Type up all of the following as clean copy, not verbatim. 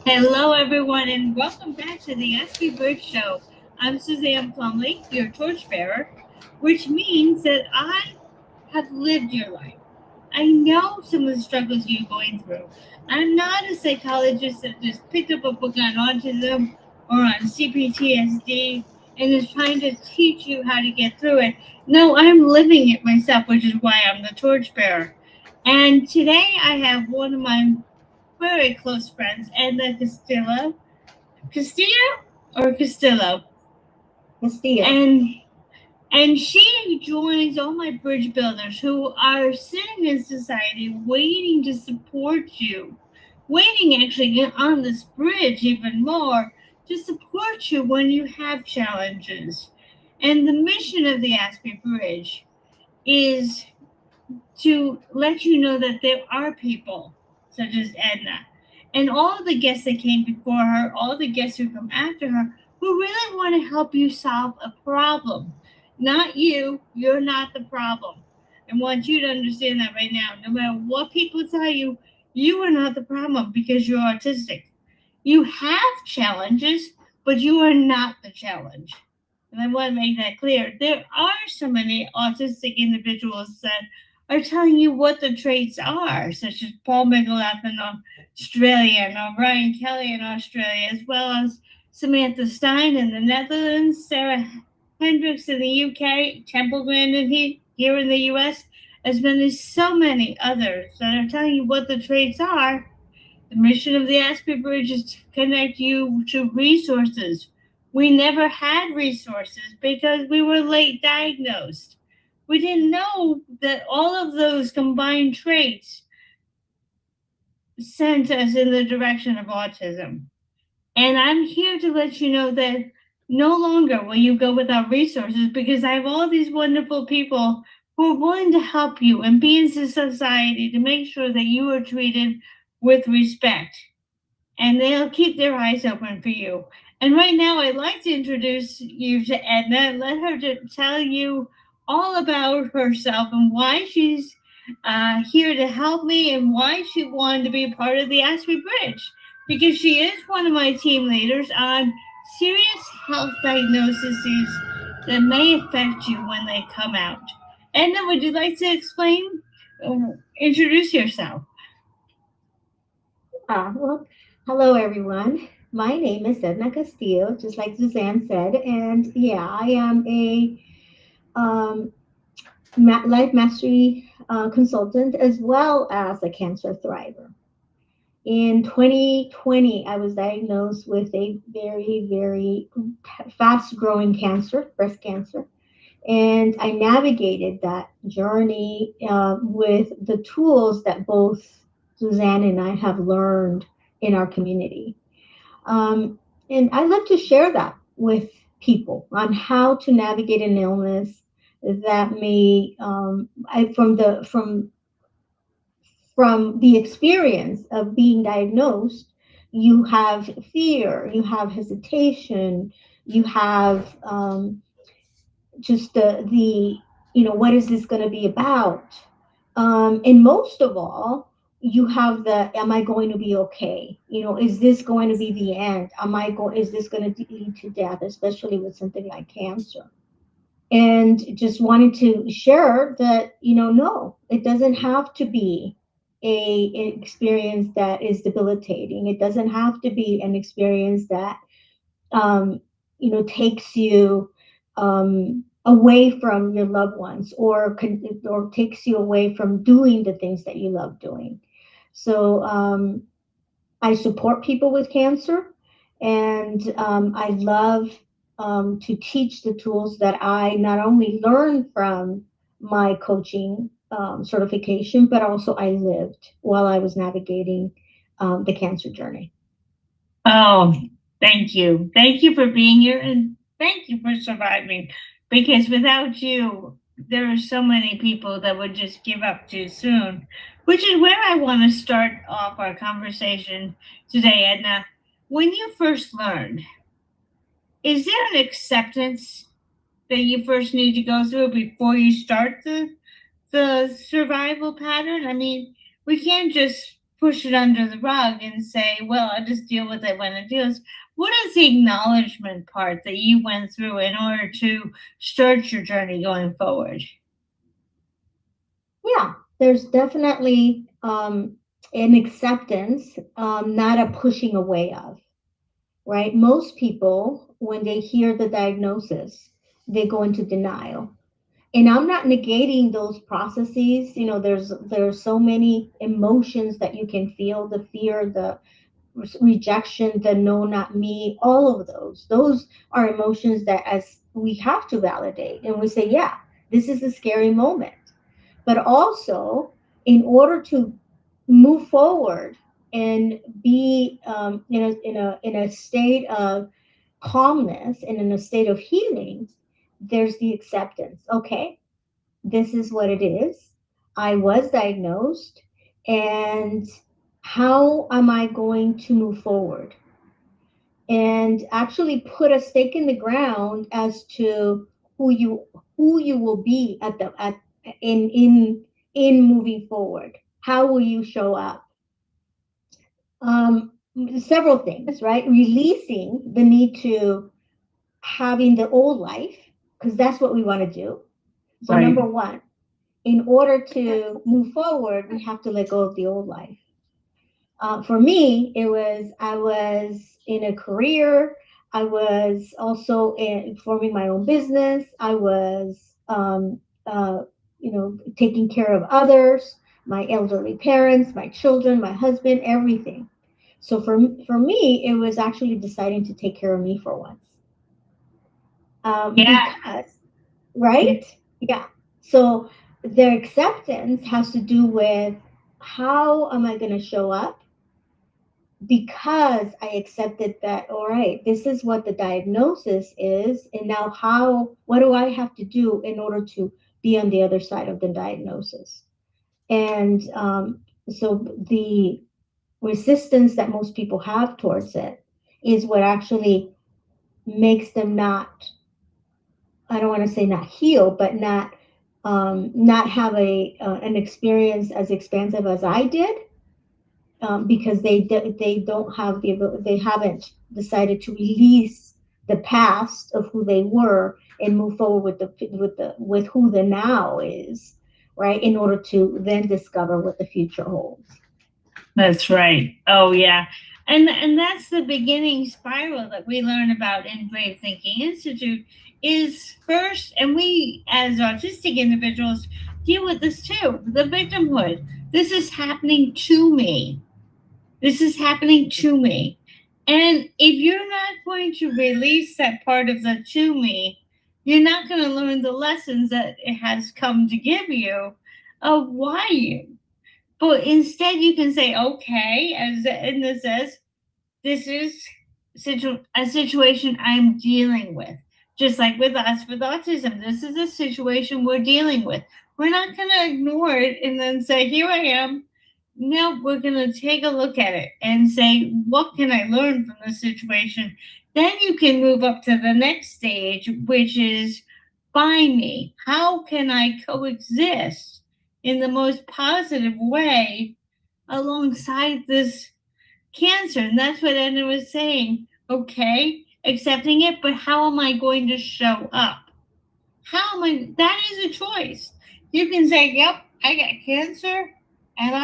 Hello, everyone, and welcome back to the Aspie Bridge Show. I'm Suzanne Plumley, your torchbearer, which means that I have lived your life. I know some of the struggles you're going through. I'm not a psychologist that just picked up a book on autism or on CPTSD and is trying to teach you how to get through it. No, I'm living it myself, which is why I'm the torchbearer. And today I have one of my very close friends, Edna Castillo. Castillo or Castillo? Castillo. And she joins all my bridge builders who are sitting in society waiting to support you, waiting actually on this bridge even more to support you when you have challenges. And the mission of the Aspie Bridge is to let you know that there are people such as Edna and all the guests that came before her, all the guests who come after her, who really want to help you solve a problem. Not you, you're not the problem. I want you to understand that right now. No matter what people tell you, you are not the problem because you're autistic. You have challenges, but you are not the challenge. And I want to make that clear. There are so many autistic individuals that are telling you what the traits are, such as Paul McLaughlin in Australia and Ryan Kelly in Australia, as well as Samantha Stein in the Netherlands, Sarah Hendricks in the UK, Temple Grandin here in the US, as many as so many others that are telling you what the traits are. The mission of the Aspie Bridge is to connect you to resources. We never had resources because we were late diagnosed. We didn't know that all of those combined traits sent us in the direction of autism. And I'm here to let you know that no longer will you go without resources because I have all these wonderful people who are willing to help you and be in society to make sure that you are treated with respect, and they'll keep their eyes open for you. And right now, I'd like to introduce you to Edna and let her tell you all about herself and why she's here to help me and why she wanted to be a part of the Aspie Bridge. Because she is one of my team leaders on serious health diagnoses that may affect you when they come out. Edna, would you like to explain? Introduce yourself. Well, hello everyone. My name is Edna Castillo, just like Suzanne said, and yeah, I am a um, life mastery consultant as well as a cancer thriver. In 2020, I was diagnosed with a very, very fast growing cancer, breast cancer. And I navigated that journey with the tools that both Suzanne and I have learned in our community. Um, and I love to share that with people on how to navigate an illness that may, from the experience of being diagnosed, you have fear, you have hesitation, you have just the what is this going to be about, and most of all you have the am I going to be okay, is this going to be the end, is this going to lead to death, especially with something like cancer. And just wanted to share that, no, it doesn't have to be an experience that is debilitating. It doesn't have to be an experience that takes you away from your loved ones, or takes you away from doing the things that you love doing. So I support people with cancer, and I love to teach the tools that I not only learned from my coaching certification, but also I lived while I was navigating the cancer journey. Oh, thank you. Thank you for being here and thank you for surviving. Because without you, there are so many people that would just give up too soon, which is where I want to start off our conversation today, Edna. When you first learned, is there an acceptance that you first need to go through before you start the survival pattern? I mean, we can't just push it under the rug and say, well, I'll just deal with it when it deals. What is the acknowledgement part that you went through in order to start your journey going forward? Yeah, there's definitely an acceptance, not a pushing away of, right? Most people, when they hear the diagnosis, they go into denial. And I'm not negating those processes. You know, there's so many emotions that you can feel: the fear, the rejection, the no, not me, all of those are emotions that as we have to validate, and we say, yeah, this is a scary moment. But also, in order to move forward and be in a state of calmness and in a state of healing, there's the acceptance. Okay, this is what it is. I was diagnosed, and how am I going to move forward? And actually put a stake in the ground as to who you who you will be at in moving forward. How will you show up? Um, Several things, right? Releasing the need to having the old life, because that's what we want to do. So number Right. one, in order to move forward, we have to let go of the old life. For me, it was I was in a career. I was also forming my own business. I was, taking care of others, my elderly parents, my children, my husband, everything. So for me, it was actually deciding to take care of me for once, Yeah. because right, yeah. So their acceptance has to do with how am I going to show up, because I accepted that, all right, this is what the diagnosis is. And now, what do I have to do in order to be on the other side of the diagnosis? And so the resistance that most people have towards it is what actually makes them not, I don't want to say not heal, but not have an experience as expansive as I did, because they don't have they haven't decided to release the past of who they were and move forward with who the now is, right? In order to then discover what the future holds. That's right. Oh yeah. And that's the beginning spiral that we learn about in Brave Thinking Institute is first, and we as autistic individuals deal with this too, the victimhood. This is happening to me. This is happening to me. And if you're not going to release that part of the to me, you're not going to learn the lessons that it has come to give you of why you. But instead, you can say, okay, as Edna says, this is a situation I'm dealing with. Just like with us with autism, this is a situation we're dealing with. We're not going to ignore it and then say, here I am. No, we're going to take a look at it and say, what can I learn from this situation? Then you can move up to the next stage, which is by me. How can I coexist in the most positive way alongside this cancer? And that's what Edna was saying. Okay, accepting it, but how am I going to show up? How am I? That is a choice. You can say, yep, I got cancer and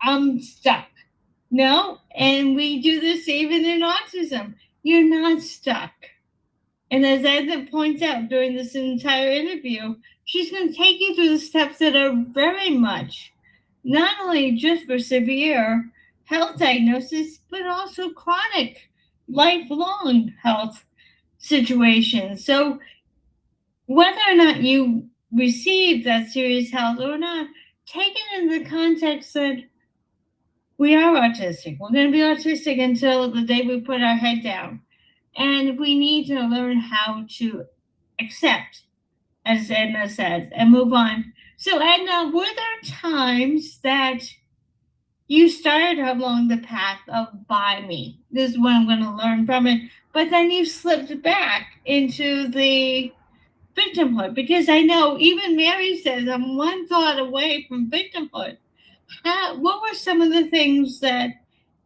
I'm stuck. No, and we do this even in autism. You're not stuck. And as Edna points out during this entire interview, she's going to take you through the steps that are very much not only just for severe health diagnosis, but also chronic, lifelong health situations. So, whether or not you receive that serious health or not, take it in the context that we are autistic. We're going to be autistic until the day we put our head down. And we need to learn how to accept, as Edna says, and move on. So, Edna, were there times that you started along the path of by me? This is what I'm going to learn from it. But then you slipped back into the victimhood, because I know even Mary says I'm one thought away from victimhood. What were some of the things that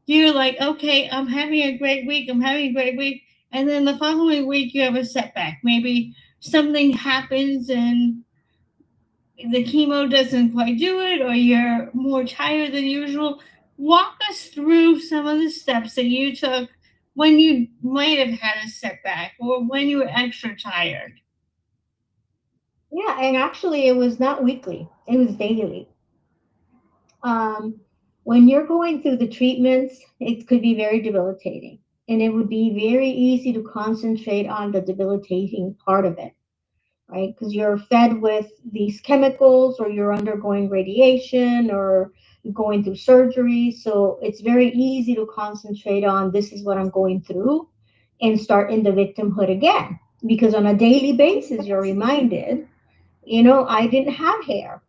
you're like, okay, I'm having a great week, I'm having a great week, and then the following week you have a setback? Maybe something happens and the chemo doesn't quite do it, or you're more tired than usual. Walk us through some of the steps that you took when you might have had a setback or when you were extra tired. Yeah, and actually, it was not weekly; it was daily. Um, when you're going through the treatments, it could be very debilitating, and it would be very easy to concentrate on the debilitating part of it, right? Because you're fed with these chemicals, or you're undergoing radiation, or going through surgery. So it's very easy to concentrate on this is what I'm going through and start in the victimhood again. Because on a daily basis, you're reminded, I didn't have hair.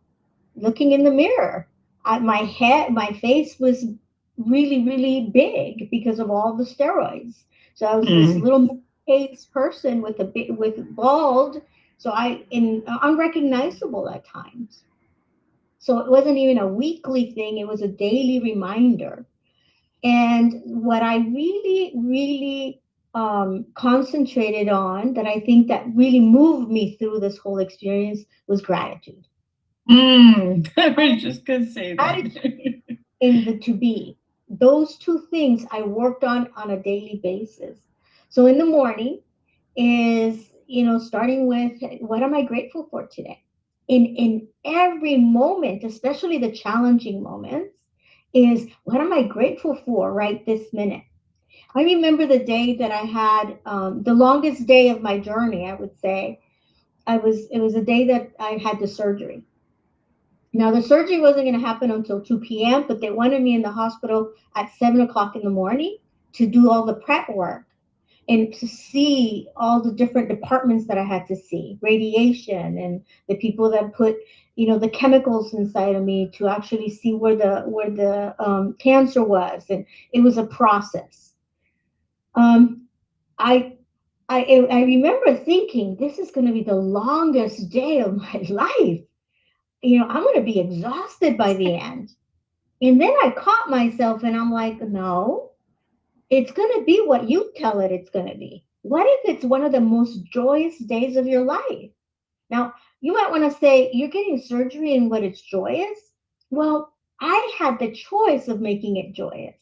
Looking in the mirror, my face was really, really big because of all the steroids. So I was this Mm. little case person with a bit with bald, so unrecognizable at times. So it wasn't even a weekly thing; it was a daily reminder. And what I really, really concentrated on, that I think that really moved me through this whole experience, was gratitude. I was just gonna say Gratitude that. in the to be. Those two things I worked on a daily basis. So in the morning is, starting with what am I grateful for today? In every moment, especially the challenging moments, is what am I grateful for right this minute? I remember the day that I had the longest day of my journey, I would say. It was a day that I had the surgery. Now, the surgery wasn't going to happen until 2 p.m., but they wanted me in the hospital at 7 o'clock in the morning to do all the prep work and to see all the different departments that I had to see, radiation and the people that put, the chemicals inside of me, to actually see where the cancer was. And it was a process. Um, I, I remember thinking, this is going to be the longest day of my life. I'm going to be exhausted by the end. And then I caught myself and I'm like, no, it's going to be what you tell it it's going to be. What if it's one of the most joyous days of your life? Now, you might want to say, you're getting surgery and what it's joyous. Well, I had the choice of making it joyous.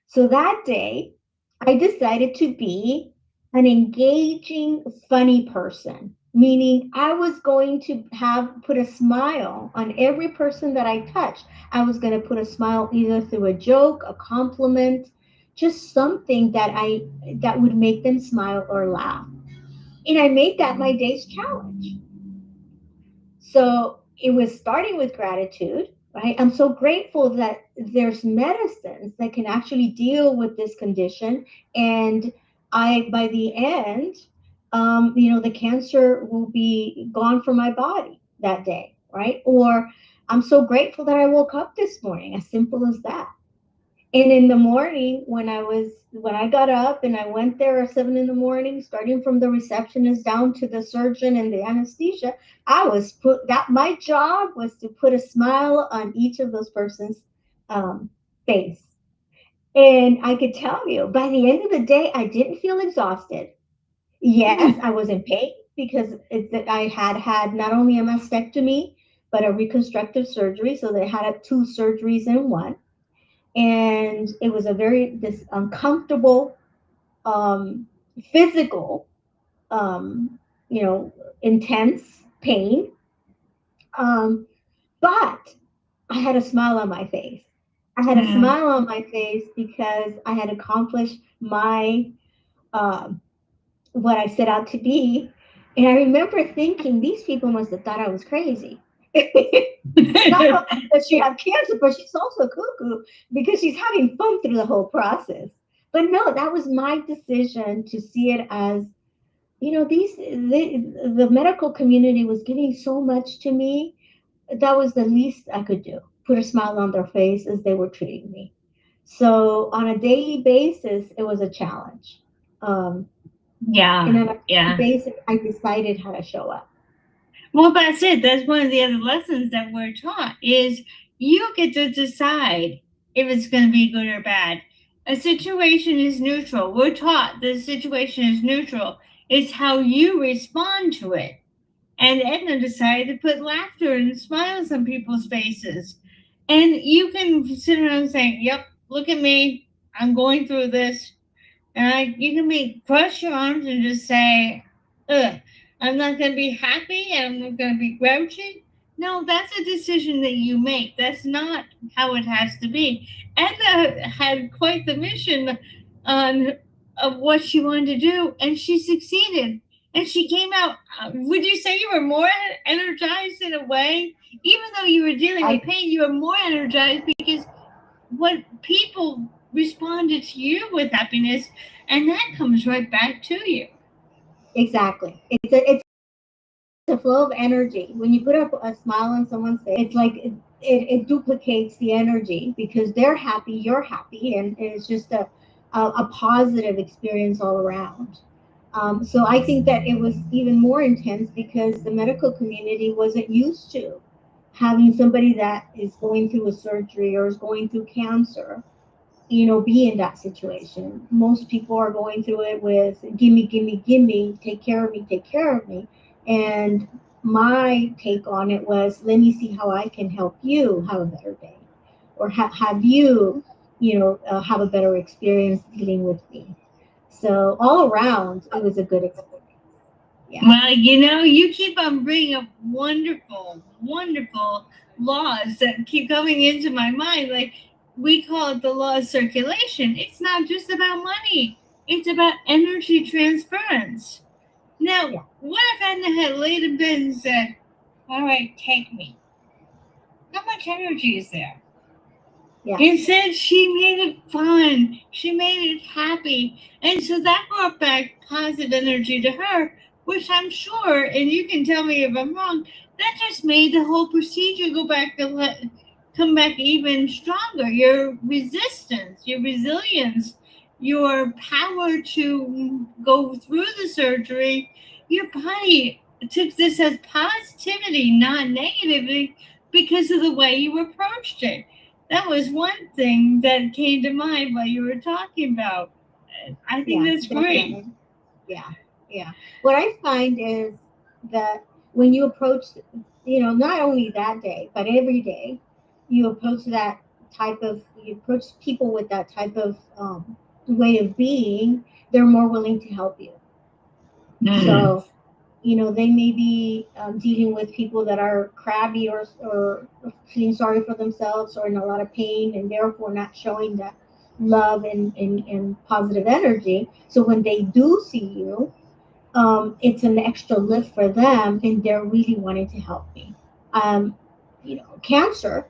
So that day, I decided to be an engaging, funny person, meaning I was going to have put a smile on every person that I touched. I was going to put a smile either through a joke, a compliment, just something that would make them smile or laugh. And I made that my day's challenge. So it was starting with gratitude, right? I'm so grateful that there's medicines that can actually deal with this condition. And by the end, the cancer will be gone from my body that day, right? Or I'm so grateful that I woke up this morning, as simple as that. And in the morning, when I got up and I went there at 7 in the morning, starting from the receptionist down to the surgeon and the anesthesia, I was put that my job was to put a smile on each of those persons' um, face. And I could tell you, by the end of the day, I didn't feel exhausted. Yes, I was in pain because I had not only a mastectomy but a reconstructive surgery, so they had two surgeries in one, and it was a very this uncomfortable um, physical, um, you know, intense pain. Um, but I had a smile on my face. I had a Mm. smile on my face because I had accomplished my um, what I set out to be. And I remember thinking, these people must have thought I was crazy. Not only does she have cancer, but she's also cuckoo because she's having fun through the whole process. But no, that was my decision to see it as, the medical community was giving so much to me. That was the least I could do. Put a smile on their face as they were treating me. So on a daily basis, it was a challenge. Um, and Yeah, on a daily yeah. basis, I decided how to show up. Well, that's it. That's one of the other lessons that we're taught is You get to decide if it's going to be good or bad. A situation is neutral. We're taught the situation is neutral. It's how you respond to it. And Edna decided to put laughter and smiles on people's faces. And you can sit around and say, "Yep, look at me. I'm going through this." And you can cross your arms and just say, "Ugh, I'm not going to be happy. I'm not going to be grouchy." No, that's a decision that you make. That's not how it has to be. Edna had quite the mission on of what she wanted to do, and she succeeded. And she came out. Would you say you were more energized in a way, even though you were dealing with I pain? You were more energized because what people responded to you with happiness, and that comes right back to you. exactly. It's a flow of energy. When you put up a smile on someone's face, it's like it duplicates the energy because they're happy, you're happy, and it's just a positive experience all around. So I think that it was even more intense because the medical community wasn't used to having somebody that is going through a surgery or is going through cancer, be in that situation. Most people are going through it with gimme, gimme, gimme, take care of me. And my take on it was, let me see how I can help you have a better day or have you, have a better experience dealing with me. So all around, it was a good experience. Yeah. Well, you keep on bringing up wonderful, wonderful laws that keep coming into my mind. Like, we call it the law of circulation. It's not just about money, it's about energy transference. Now, Yeah. what if Edna had laid in bed and said, "All right, take me"? How much energy is there? Yeah. Instead, she made it fun. She made it happy. And so that brought back positive energy to her, which I'm sure, and you can tell me if I'm wrong, that just made the whole procedure come back even stronger. Your resistance, your resilience, your power to go through the surgery, your body took this as positivity, not negativity, because of the way you approached it. That was one thing that came to mind while you were talking about. I think Yeah, that's great. definitely. Yeah, yeah. What I find is that when you approach, not only that day, but every day, you approach people with that type of way of being, they're more willing to help you. Mm. So, they may be dealing with people that are crabby or feeling sorry for themselves or in a lot of pain and therefore not showing that love and positive energy. So when they do see you, it's an extra lift for them and they're really wanting to help me. Cancer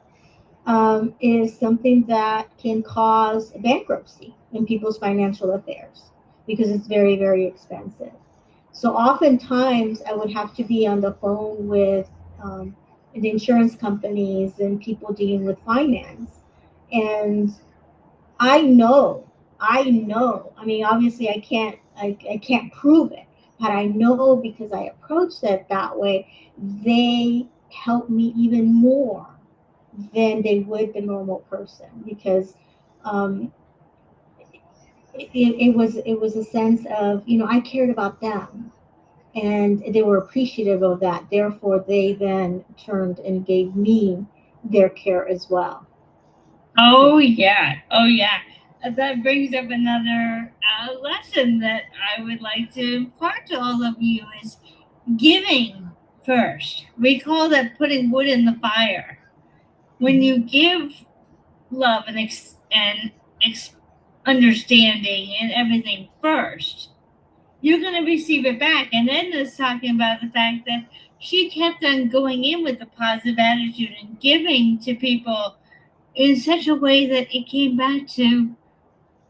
is something that can cause bankruptcy in people's financial affairs because it's very, very expensive. So oftentimes I would have to be on the phone with the insurance companies and people dealing with finance. And I know, I mean, obviously I can't prove it, but I know because I approach it that way, they help me even more than they would the normal person because um, it was a sense of I cared about them and they were appreciative of that. Therefore, they then turned and gave me their care as well. Yeah, Oh, yeah. Oh, yeah. That brings up another lesson that I would like to impart to all of you is giving first. We call that putting wood in the fire. When hmm you give love and understanding and everything first, you're going to receive it back. And Edna's talking about the fact that she kept on going in with a positive attitude and giving to people in such a way that it came back to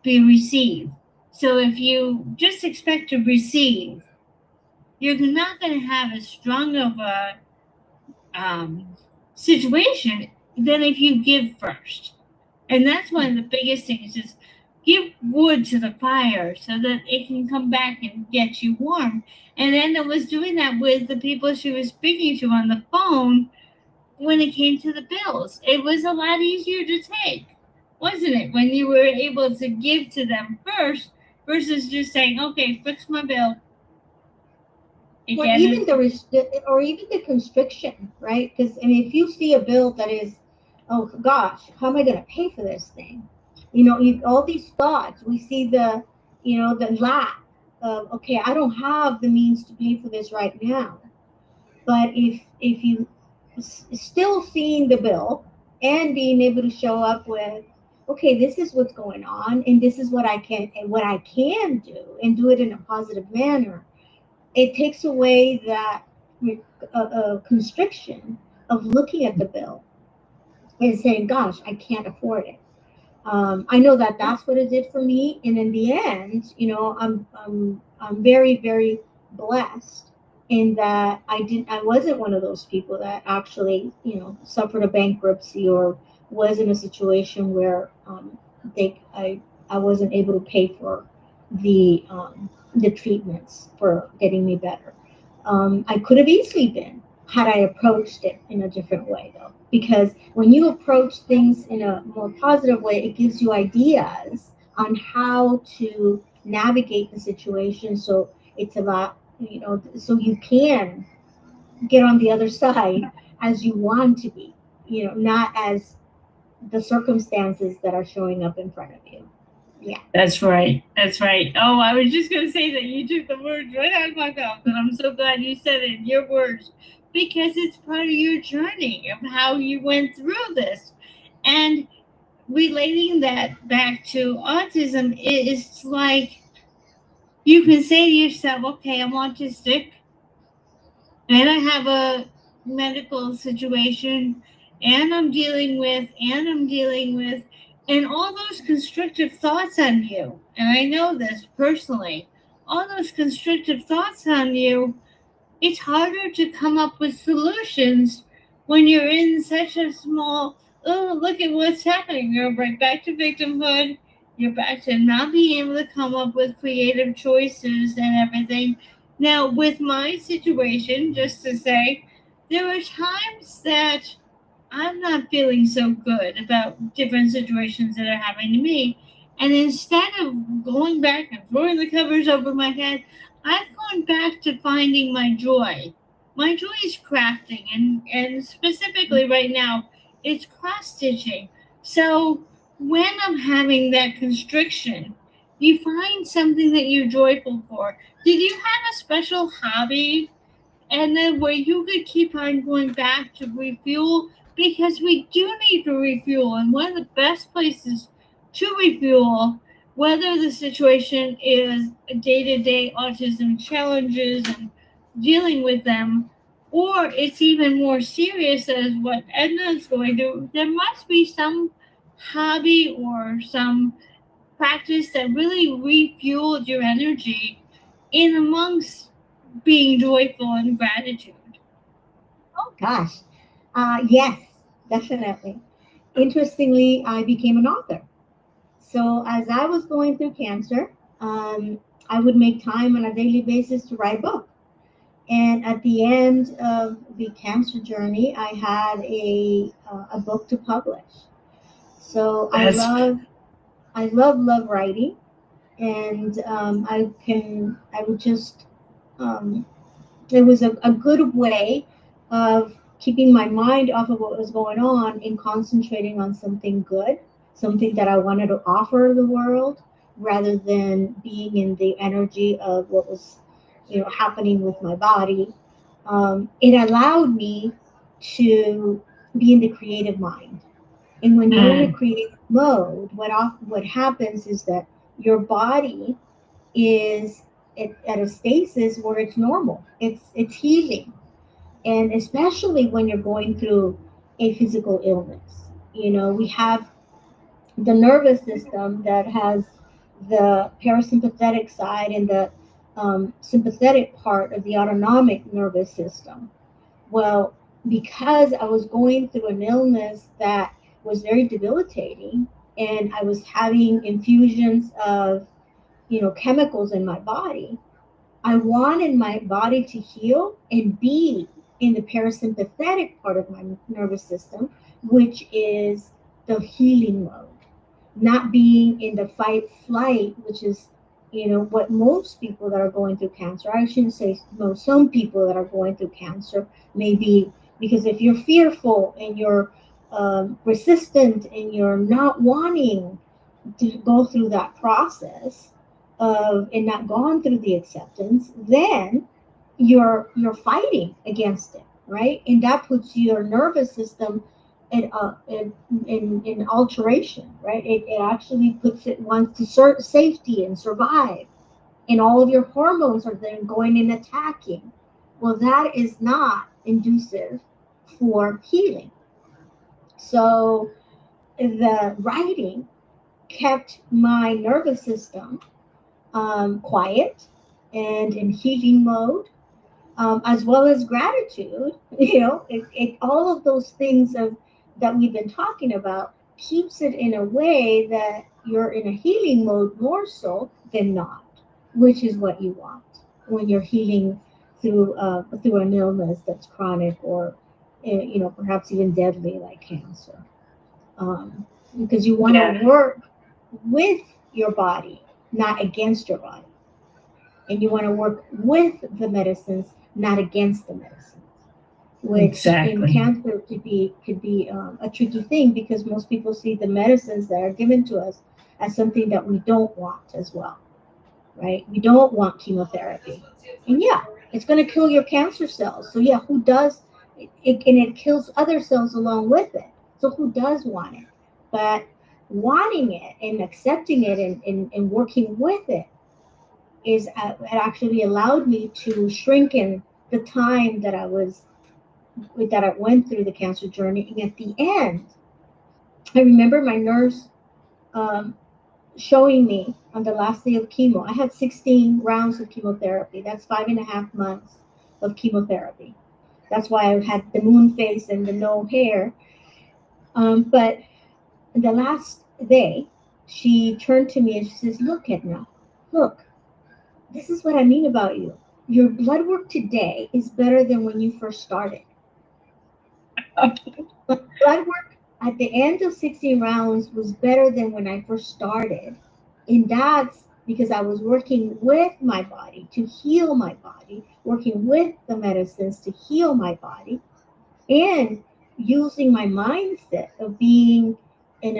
be received. So if you just expect to receive, you're not going to have as strong of a situation than if you give first. And that's one of the biggest things is give wood to the fire so that it can come back and get you warm. And Edna was doing that with the people she was speaking to on the phone when it came to the bills. It was a lot easier to take, wasn't it? When you were able to give to them first versus just saying, okay, fix my bill. Or Again, even it's, or even the constriction, right? Because I mean, if you see a bill that is, oh gosh, how am I going to pay for this thing? All these thoughts. We see the lack of, okay, I don't have the means to pay for this right now. But if you still seeing the bill and being able to show up with, okay, this is what's going on, and this is what I can do, and do it in a positive manner, it takes away that constriction of looking at the bill and saying, gosh, I can't afford it. I know that that's what it did for me, and in the end, I'm very, very blessed in that I wasn't one of those people that actually suffered a bankruptcy or was in a situation where they I wasn't able to pay for the treatments for getting me better. I could have easily been, had I approached it in a different way, though, because when you approach things in a more positive way, it gives you ideas on how to navigate the situation. So it's about, so you can get on the other side as you want to be, not as the circumstances that are showing up in front of you. Yeah. that's right. That's right. Oh, I was just going to say that you took the words right out of my mouth, and I'm so glad you said it in your words because it's part of your journey of how you went through this. And relating that back to autism is like you can say to yourself, okay, I'm autistic and I have a medical situation and I'm dealing with, and all those constrictive thoughts on you. And I know this personally. All those constrictive thoughts on you, it's harder to come up with solutions when you're in such a small, oh, look at what's happening. You're right back to victimhood. You're back to not being able to come up with creative choices and everything. Now, with my situation, just to say, there are times that I'm not feeling so good about different situations that are happening to me. And instead of going back and throwing the covers over my head, I've gone back to finding my joy. My joy is crafting, and specifically right now, it's cross stitching. So when I'm having that constriction, you find something that you're joyful for. Did you have a special hobby and then where you could keep on going back to refuel because we do need to refuel, and one of the best places to refuel, whether the situation is day-to-day autism challenges and dealing with them, or it's even more serious as what Edna is going through, there must be some hobby or some practice that really refueled your energy in amongst being joyful and gratitude. Oh gosh. Yes, definitely. Interestingly, I became an author. So as I was going through cancer, I would make time on a daily basis to write a book. And at the end of the cancer journey, I had a book to publish. So That's I love writing, and I would just um, it was a good way of keeping my mind off of what was going on and concentrating on something good, something that I wanted to offer the world, rather than being in the energy of what was, happening with my body. It allowed me to be in the creative mind. And when you're in a mm, creative mode, what happens is that your body is at a stasis where it's normal. It's healing, and especially when you're going through a physical illness. We have the nervous system that has the parasympathetic side and the sympathetic part of the autonomic nervous system. Well, because I was going through an illness that was very debilitating, and I was having infusions of chemicals in my body, I wanted my body to heal and be. in the parasympathetic part of my nervous system, which is the healing mode, not being in the fight flight, which is, what most people that are going through cancer, I shouldn't say no, some people that are going through cancer may be, because if you're fearful and you're resistant and you're not wanting to go through that process of and not gone through the acceptance, then you're fighting against it, right? And that puts your nervous system in alteration, right? It actually puts it wants to safety and survive, and all of your hormones are then going and attacking. Well, that is not inducive for healing. So the writing kept my nervous system quiet and in healing mode, as well as gratitude. All of those things that we've been talking about keeps it in a way that you're in a healing mode more so than not, which is what you want when you're healing through an illness that's chronic or perhaps even deadly like cancer, because you want Yeah. to work with your body, not against your body, and you want to work with the medicines, not against the medicines. Which in Exactly. cancer could be a tricky thing, because most people see the medicines that are given to us as something that we don't want as well, right? We don't want chemotherapy, and yeah, it's going to kill your cancer cells. So yeah, who does it? And it kills other cells along with it. So who does want it? But wanting it and accepting it and working with it it actually allowed me to shrinken the time that I went through the cancer journey. And at the end, I remember my nurse um, showing me on the last day of chemo. I had 16 rounds of chemotherapy. That's 5.5 months of chemotherapy. That's why I had the moon face and the no hair. But the last day, she turned to me and she says, "Look, Edna, look, this is what I mean about you. Your blood work today is better than when you first started. My blood work at the end of 16 rounds was better than when I first started. And that's because I was working with my body to heal my body, working with the medicines to heal my body, and using my mindset of being in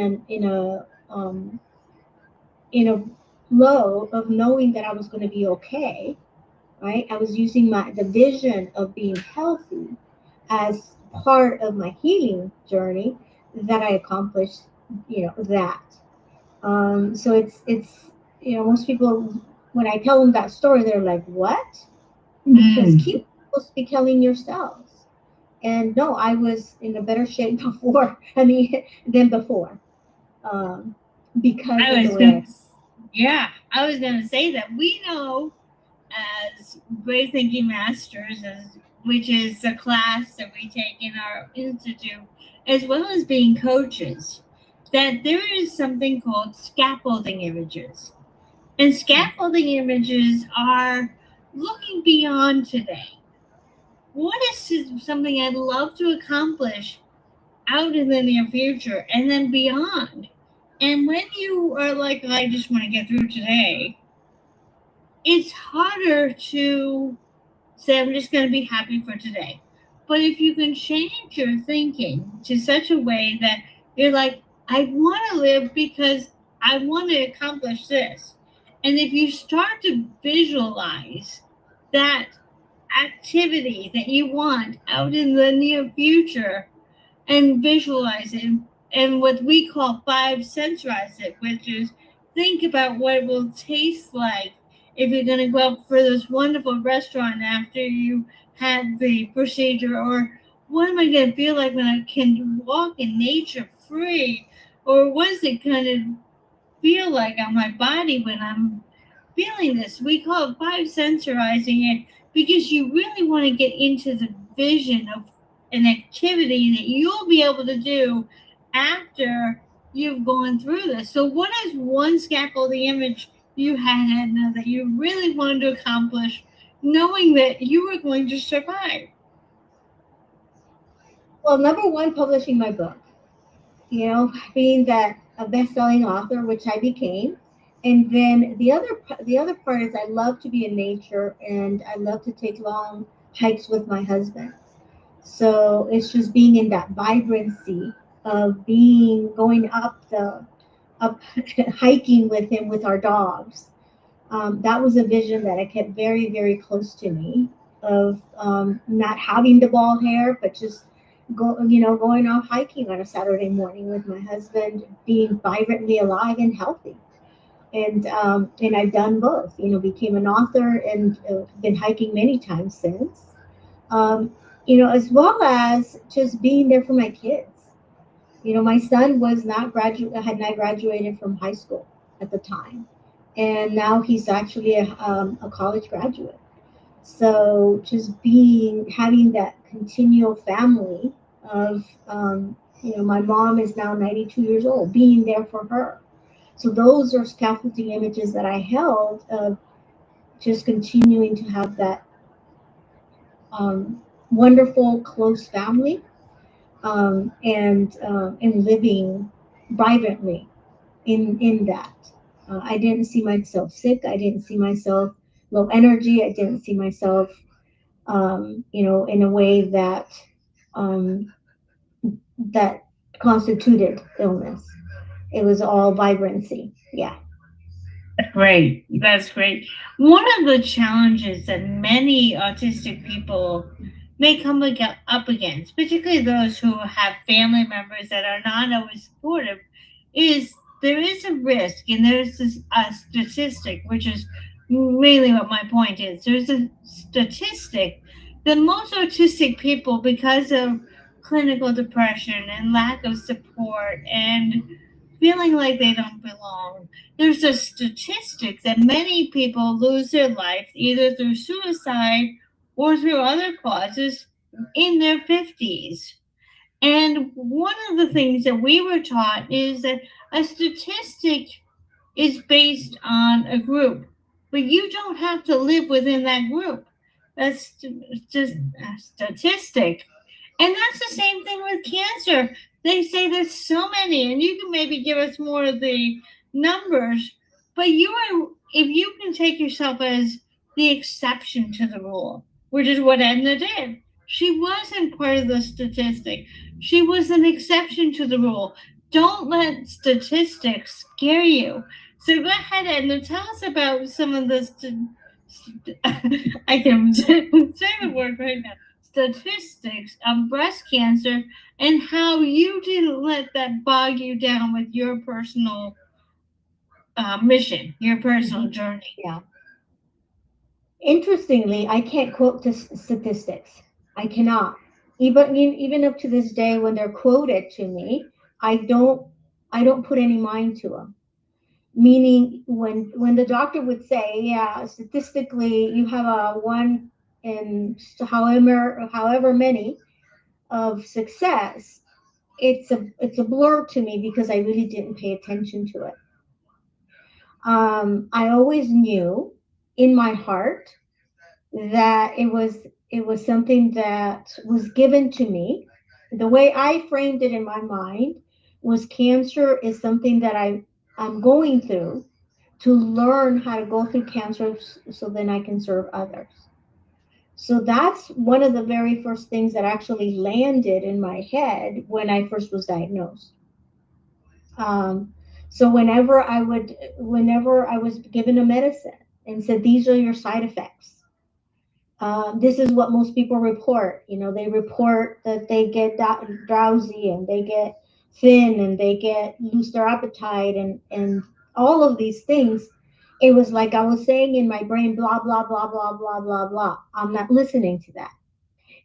a flow of knowing that I was going to be okay, right? I was using the vision of being healthy as part of my healing journey that I accomplished, that. So it's most people, when I tell them that story, they're like, "What?" Because Mm. keep supposed to be killing yourselves. And no, I was in a better shape before. I mean, than before, um, because I of the was way I. gonna, yeah, I was gonna say that we know as Great Thinking Masters, which is the class that we take in our institute, as well as being coaches, that there is something called scaffolding images. And scaffolding images are looking beyond today. What is something I'd love to accomplish out in the near future and then beyond? And when you are like, I just want to get through today, it's harder to say, I'm just going to be happy for today. But if you can change your thinking to such a way that you're like, I want to live because I want to accomplish this. And if you start to visualize that activity that you want out in the near future and visualize it, and what we call five sensorize it, which is think about what it will taste like if you're going to go out for this wonderful restaurant after you had the procedure, or what am I going to feel like when I can walk in nature free, or what is it going to feel like on my body when I'm feeling this. We call it five sensorizing it because you really want to get into the vision of an activity that you'll be able to do after you've gone through this. So, what is one scaffolding image you had, Edna, that you really wanted to accomplish, knowing that you were going to survive? Well, number one, publishing my book. Being that a best-selling author, which I became. And then the other part is I love to be in nature and I love to take long hikes with my husband. So it's just being in that vibrancy of being going up hiking with him with our dogs. That was a vision that I kept very, very close to me of not having the bald hair, but just going off hiking on a Saturday morning with my husband, being vibrantly alive and healthy. And I've done both. Became an author and been hiking many times since. Um, as well as just being there for my kids. My son had not graduated from high school at the time, and now he's actually a college graduate. So just having that continual family of, my mom is now 92 years old, being there for her. So those are scaffolding images that I held of just continuing to have that wonderful, close family, and living vibrantly in that. I didn't see myself sick. I didn't see myself low energy. I didn't see myself, in a way um, that constituted illness. It was all vibrancy. Yeah. Great. That's great. One of the challenges that many autistic people may up against, particularly those who have family members that are not always supportive, is there is a risk, and a statistic, which is really what my point is. There's a statistic that most autistic people, because of clinical depression and lack of support and feeling like they don't belong, there's a statistic that many people lose their life either through suicide or through other causes in their 50s. And one of the things that we were taught is that a statistic is based on a group, but you don't have to live within that group. That's just a statistic. And that's the same thing with cancer. They say there's so many, and you can maybe give us more of the numbers, but if you can take yourself as the exception to the rule, which is what Edna did. She wasn't part of the statistic. She was an exception to the rule. Don't let statistics scare you. So go ahead, Edna. Tell us about some of the. I can say the word right now. Statistics of breast cancer and how you didn't let that bog you down with your personal mission, your personal Mhm. journey. Yeah. Interestingly, I can't quote the statistics. I cannot. Even up to this day, when they're quoted to me, I don't I don't put any mind to them. Meaning, when the doctor would say, yeah, statistically, you have a one in however many of success, it's a blur to me because I really didn't pay attention to it. I always knew in my heart that it was something that was given to me. The way I framed it in my mind was cancer is something that I'm going through to learn how to go through cancer so then I can serve others. So that's one of the very first things that actually landed in my head when I first was diagnosed. Um, so whenever I was given a medicine and said, these are your side effects, this is what most people report. They report that they get drowsy and they get thin and they lose their appetite and all of these things. It was like I was saying in my brain, blah, blah, blah, blah, blah, blah, blah. I'm not listening to that.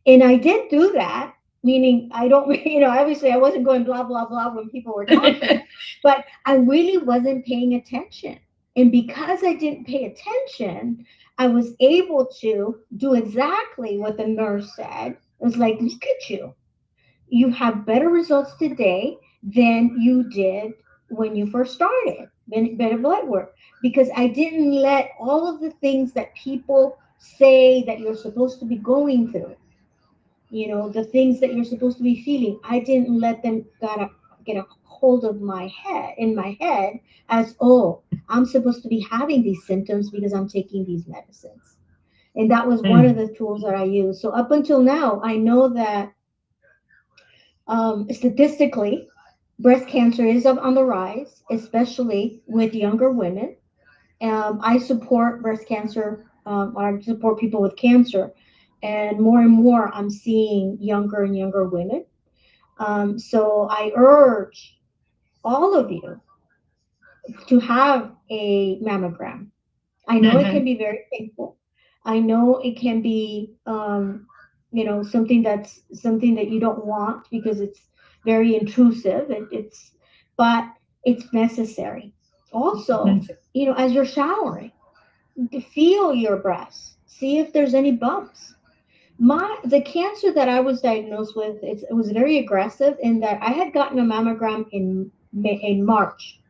And I did do that, meaning I don't, obviously I wasn't going blah, blah, blah when people were talking, but I really wasn't paying attention. And because I didn't pay attention, I was able to do exactly what the nurse said. It was like, look at you. You have better results today than you did when you first started. Better blood work. Because I didn't let all of the things that people say that you're supposed to be going through, the things that you're supposed to be feeling. I didn't let them get a hold of my head in my head as, oh, I'm supposed to be having these symptoms because I'm taking these medicines. And that was one of Mm. the tools that I used. So up until now, I know that statistically, breast cancer is up on the rise, especially with younger women. I support breast cancer. I support people with cancer, and more I'm seeing younger and younger women. So I urge all of you to have a mammogram. I know it can Mhm. be very painful. I know it can be, something that you don't want because it's very intrusive. But it's necessary. Also, Mhm. as you're showering, to feel your breasts, see if there's any bumps. The cancer that I was diagnosed with, it was very aggressive in that I had gotten a mammogram in March.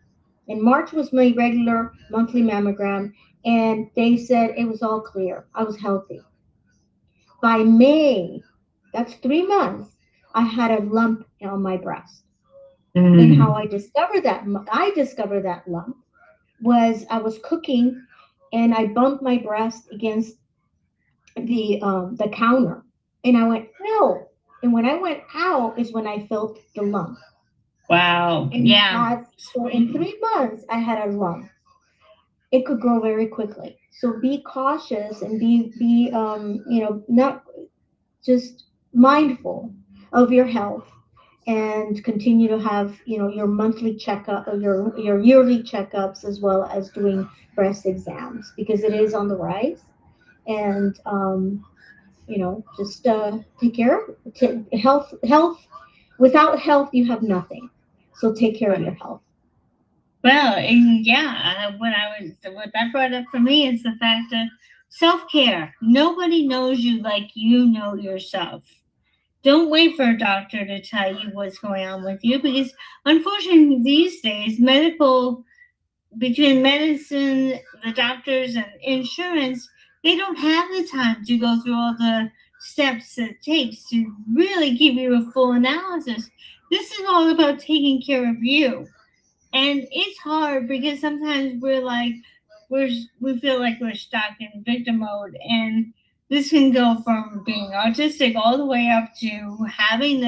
In March was my regular monthly mammogram, and they said it was all clear. I was healthy. By May, that's 3 months, I had a lump on my breast. And how Mm. I discovered that lump was I was cooking and I bumped my breast against the counter, and I went no. And when I went out is when I felt the lump. Wow. And Yeah. so in 3 months I had a lump. It could grow very quickly. So be cautious and be not just mindful of your health, and continue to have your monthly checkup or your yearly checkups, as well as doing breast exams, because it is on the rise. And just take care of health. Without health you have nothing, so take care of your Right. health. Well, and yeah, what that brought up for me is the fact that self care. Nobody knows you like you know yourself. Don't wait for a doctor to tell you what's going on with you, because unfortunately these days medical between medicine, the doctors, and insurance, they don't have the time to go through all the steps it takes to really give you a full analysis. This is all about taking care of you. And it's hard because sometimes we're we feel like we're stuck in victim mode, and this can go from being autistic all the way up to having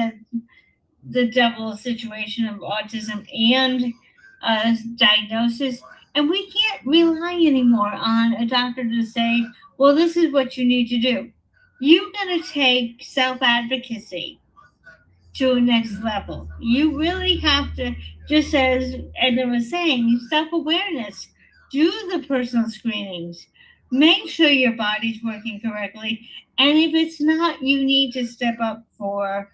the double situation of autism and diagnosis. And we can't rely anymore on a doctor to say, well, this is what you need to do. You gotta take self advocacy to a next level. You really have to, just as Edna was saying, self awareness. Do the personal screenings. Make sure your body's working correctly. And if it's not, you need to step up for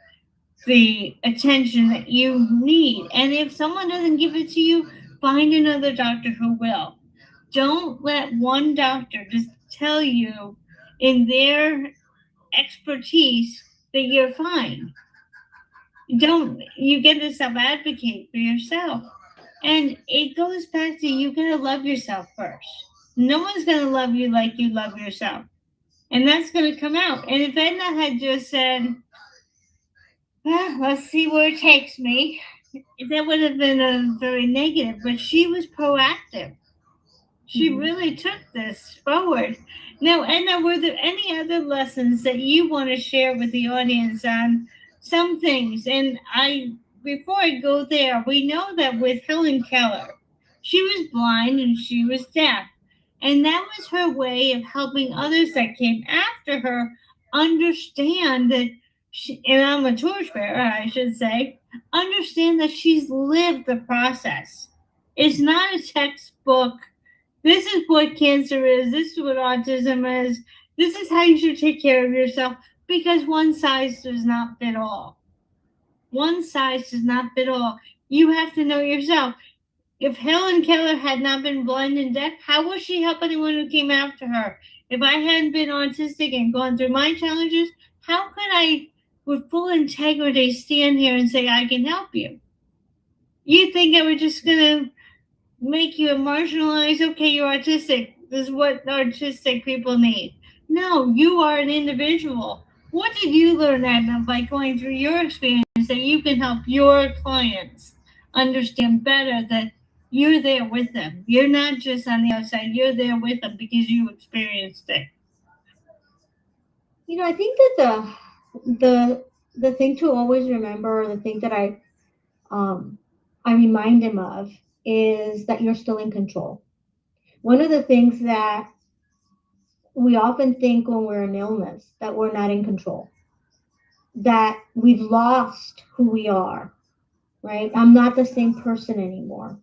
the attention that you need. And if someone doesn't give it to you, find another doctor who will. Don't let one doctor just tell you in their expertise that you're fine. Don't you get to self advocate for yourself. And it goes back to you gotta love yourself first. No one's gonna love you like you love yourself. And that's gonna come out. And if Edna had just said, "Ah, let's see where it takes me," that would have been a very negative, but she was proactive. She Mhm. really took this forward. Now, Edna, were there any other lessons that you want to share with the audience on some things? And before I go there, we know that with Helen Keller, she was blind and she was deaf. And that was her way of helping others that came after her understand that, and I'm a torchbearer, I should say, understand that she's lived the process. It's not a textbook. This is what cancer is. This is what autism is. This is how you should take care of yourself, because one size does not fit all. One size does not fit all. You have to know yourself. If Helen Keller had not been blind and deaf, how would she help anyone who came after her? If I hadn't been autistic and gone through my challenges, how could I, with full integrity, stand here and say I can help you? You think I was just gonna make you marginalized? Okay, you're autistic. This is what autistic people need. No, you are an individual. What did you learn, Edna, by going through your experience that you can help your clients understand better that you're there with them? You're not just on the outside, you're there with them because you experienced it. You know, I think that the thing to always remember, the thing that um, I remind him of, is that you're still in control. One of the things that we often think when we're in illness, that we're not in control, that we've lost who we are, right? I'm not the same person anymore.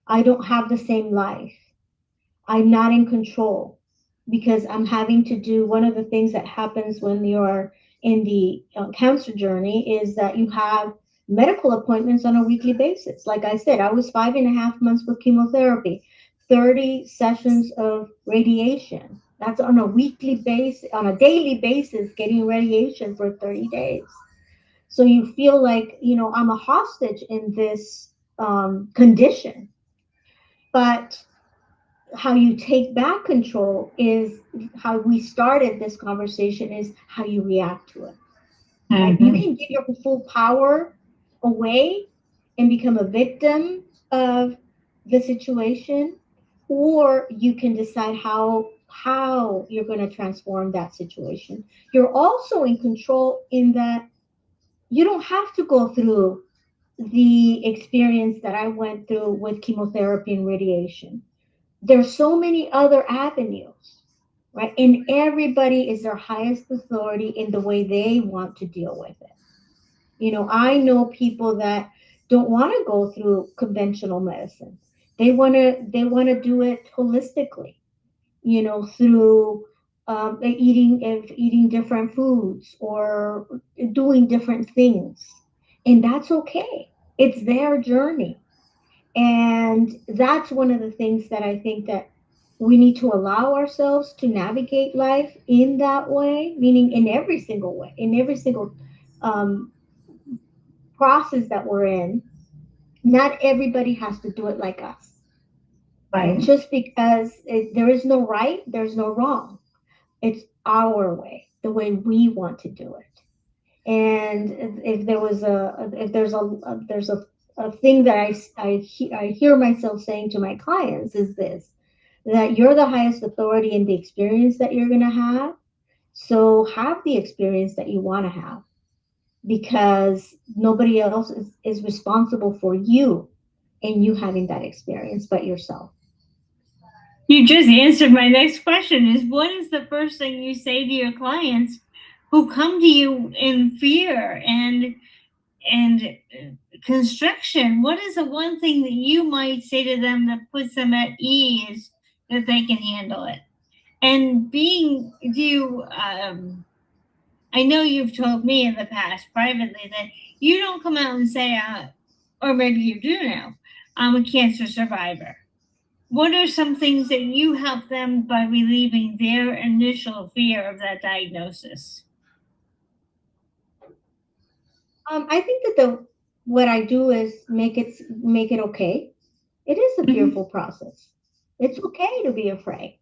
I don't have the same life. I'm not in control because I'm having to do one of the things that happens when you're in the cancer journey is that you have medical appointments on a weekly basis. Like I said, I was 5.5 months with chemotherapy, 30 sessions of radiation. That's on a weekly basis, on a daily basis, getting radiation for 30 days. So you feel like, I'm a hostage in this condition. But how you take back control is how we started this conversation, is how you react to it, right? You Mm-hmm. can give your full power away and become a victim of the situation, or you can decide how you're going to transform that situation. You're also in control in that you don't have to go through the experience that I went through with chemotherapy and radiation. There's so many other avenues, right? And everybody is their highest authority in the way they want to deal with it. I know people that don't want to go through conventional medicine. They want to do it holistically, through eating different foods or doing different things, and that's okay. It's their journey. And that's one of the things that I think that we need to allow ourselves to navigate life in that way, meaning in every single way, in every single um, process that we're in. Not everybody has to do it like us, right? Right. Just because there is no right, there's no wrong. It's our way, the way we want to do it. And if there's a thing that I hear myself saying to my clients is this, that you're the highest authority in the experience that you're going to have. So have the experience that you want to have, because nobody else is responsible for you and you having that experience but yourself. You just answered my next question is what is the first thing you say to your clients who come to you in fear and constriction? What is the one thing that you might say to them that puts them at ease that they can handle it? And being do you I know you've told me in the past privately that you don't come out and say, or maybe you do now, I'm a cancer survivor. What are some things that you help them by relieving their initial fear of that diagnosis? I think that the what I do is make it okay. It is a Mm-hmm. fearful process. It's okay to be afraid.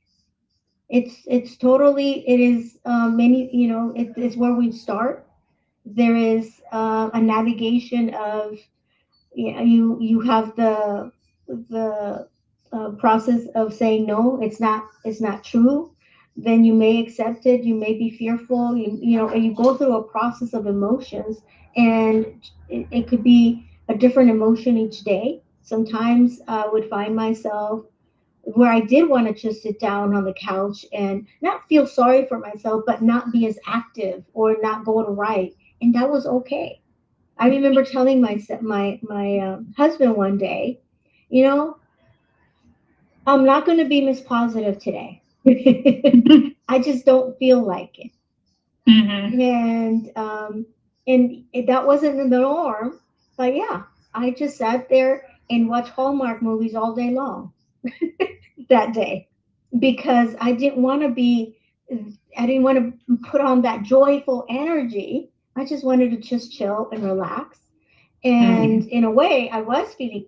It's totally, it is many, it is where we start. There is a navigation of, you have the process of saying no, it's not true. Then you may accept it, you may be fearful, and you go through a process of emotions, and it could be a different emotion each day. Sometimes I would find myself where I did want to just sit down on the couch and not feel sorry for myself, but not be as active or not go to write, and that was okay. I remember telling my husband one day, you know, I'm not going to be Miss Positive today. I just don't feel like it, Mm-hmm. and that wasn't the norm. But yeah, I just sat there and watched Hallmark movies all day long that day, because I didn't want to put on that joyful energy. I just wanted to just chill and relax. And Mm-hmm. in a way, I was feeling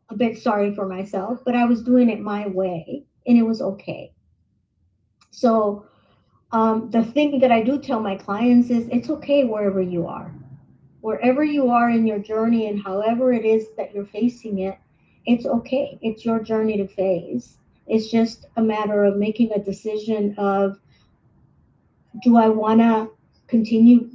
a bit sorry for myself, but I was doing it my way and it was okay. So The thing that I do tell my clients is it's okay wherever you are in your journey, and however it is that you're facing it, it's okay. It's your journey to face. It's just a matter of making a decision of, do I want to continue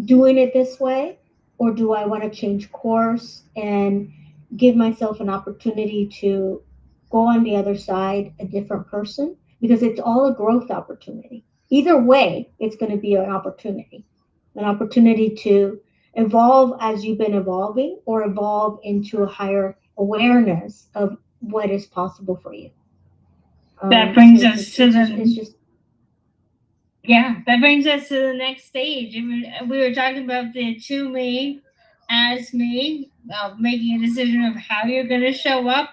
doing it this way, or do I want to change course and give myself an opportunity to go on the other side a different person? Because it's all a growth opportunity. Either way, it's going to be an opportunity to evolve as you've been evolving, or evolve into a higher awareness of what is possible for you. That So brings us to it's the just Yeah, that brings us to the next stage. We were talking about the to me, as me, making a decision of how you're going to show up.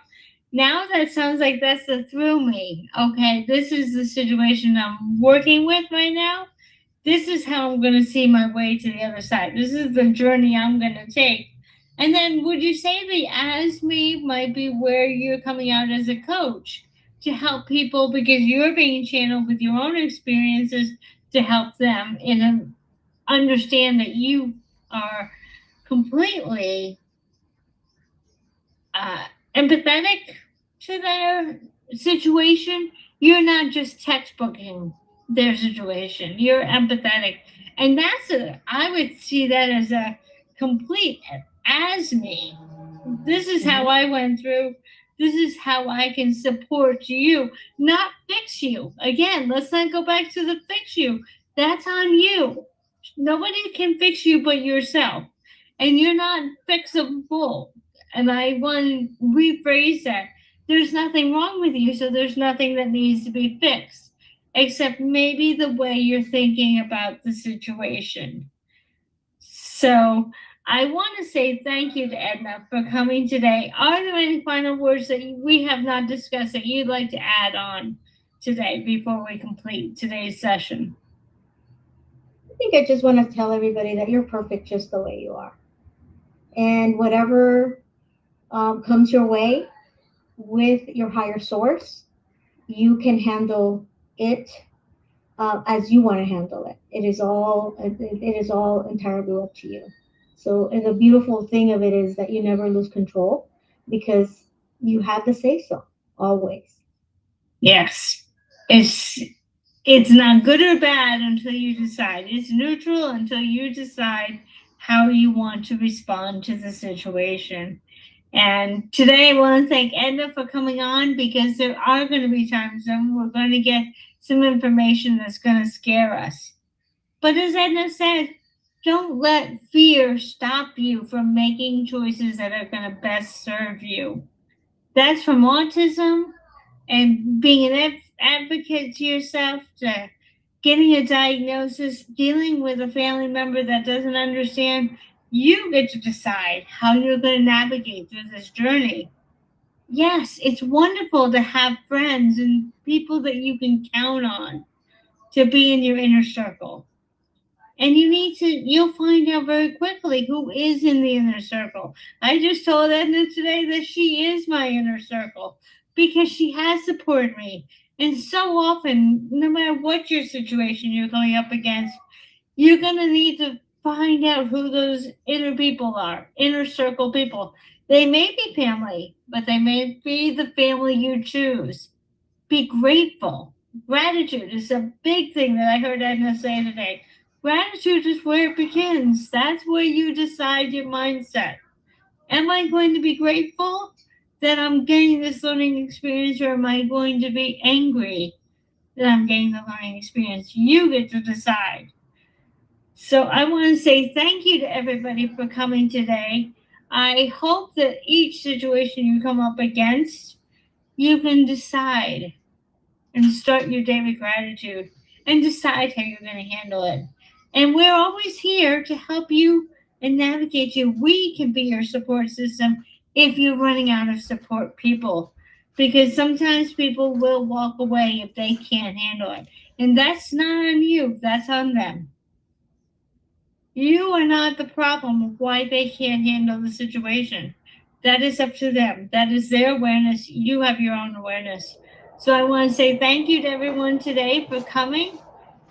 Now that sounds like that's the through me. Okay, this is the situation I'm working with right now. This is how I'm going to see my way to the other side. This is the journey I'm going to take. And then would you say the as me might be where you're coming out as a coach to help people because you're being channeled with your own experiences to help them and understand that you are completely uh, empathetic to their situation. You're not just textbooking their situation. You're empathetic, and I would see that as a complete as me. This is how mhm. I went through. This is how I can support you, not fix you. Again, let's not go back to the fix you. That's on you. Nobody can fix you but yourself. And you're not fixable. And I want to rephrase that. There's nothing wrong with you, so there's nothing that needs to be fixed, except maybe the way you're thinking about the situation. So I want to say thank you to Edna for coming today. Are there any final words that we have not discussed that you'd like to add on today before we complete today's session? I think I just want to tell everybody that you're perfect just the way you are. And whatever comes your way with your higher source, you can handle it as you want to handle it. It is all entirely up to you. So, and the beautiful thing of it is that you never lose control, because you have the say so always. Yes. It's it's not good or bad until you decide. It's neutral until you decide how you want to respond to the situation. And today I want to thank Edna for coming on because there are going to be times when we're going to get some information that's going to scare us. But as Edna said, don't let fear stop you from making choices that are going to best serve you. That's from autism and being an advocate to yourself, to getting a diagnosis, dealing with a family member that doesn't understand. You get to decide how you're going to navigate through this journey. Yes, it's wonderful to have friends and people that you can count on to be in your inner circle. And you'll find out very quickly who is in the inner circle. I just told Edna today that she is my inner circle because she has supported me. And so often, no matter what your situation you're going up against, you're going to need to find out who those inner people are, inner circle people. They may be family, but they may be the family you choose. Be grateful. Gratitude is a big thing that I heard Edna say today. Gratitude is where it begins. That's where you decide your mindset. Am I going to be grateful that I'm getting this learning experience, or am I going to be angry that I'm getting the learning experience? You get to decide. So I want to say thank you to everybody for coming today. I hope that each situation you come up against, you can decide and start your day with gratitude and decide how you're going to handle it. And we're always here to help you and navigate you. We can be your support system if you're running out of support people. Because sometimes people will walk away if they can't handle it. And that's not on you, that's on them. You are not the problem of why they can't handle the situation. That is up to them. That is their awareness. You have your own awareness. So I want to say thank you to everyone today for coming.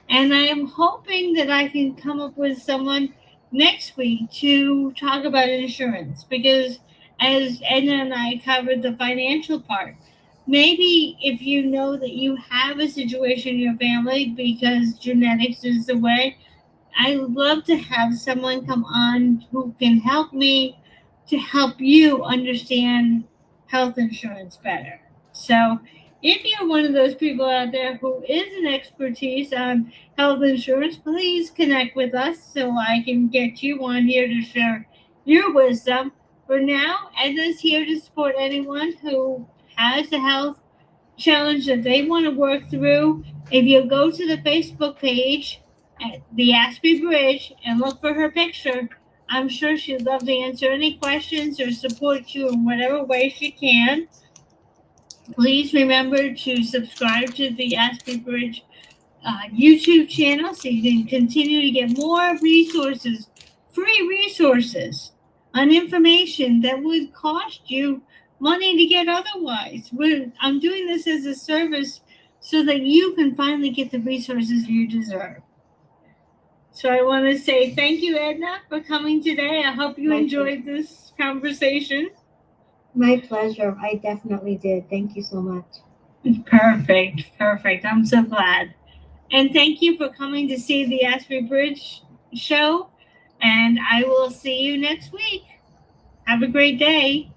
And I am hoping that I can come up with someone next week to talk about insurance because, as Edna and I covered the financial part, maybe if you know that you have a situation in your family because genetics is the way, I would love to have someone come on who can help me to help you understand health insurance better. So, if you're one of those people out there who is an expertise on health insurance, please connect with us so I can get you on here to share your wisdom. For now, Edna's here to support anyone who has a health challenge that they want to work through. If you go to the Facebook page at the Aspie Bridge and look for her picture, I'm sure she'd love to answer any questions or support you in whatever way she can. Please remember to subscribe to the Aspie Bridge YouTube channel so you can continue to get more resources, free resources on information that would cost you money to get otherwise. I'm doing this as a service so that you can finally get the resources you deserve. So I want to say thank you, Edna, for coming today. I hope you My pleasure. enjoyed this conversation. My pleasure. I definitely did. Thank you so much. Perfect, perfect. I'm so glad. And thank you for coming to see the Aspie Bridge Show. And I will see you next week. Have a great day.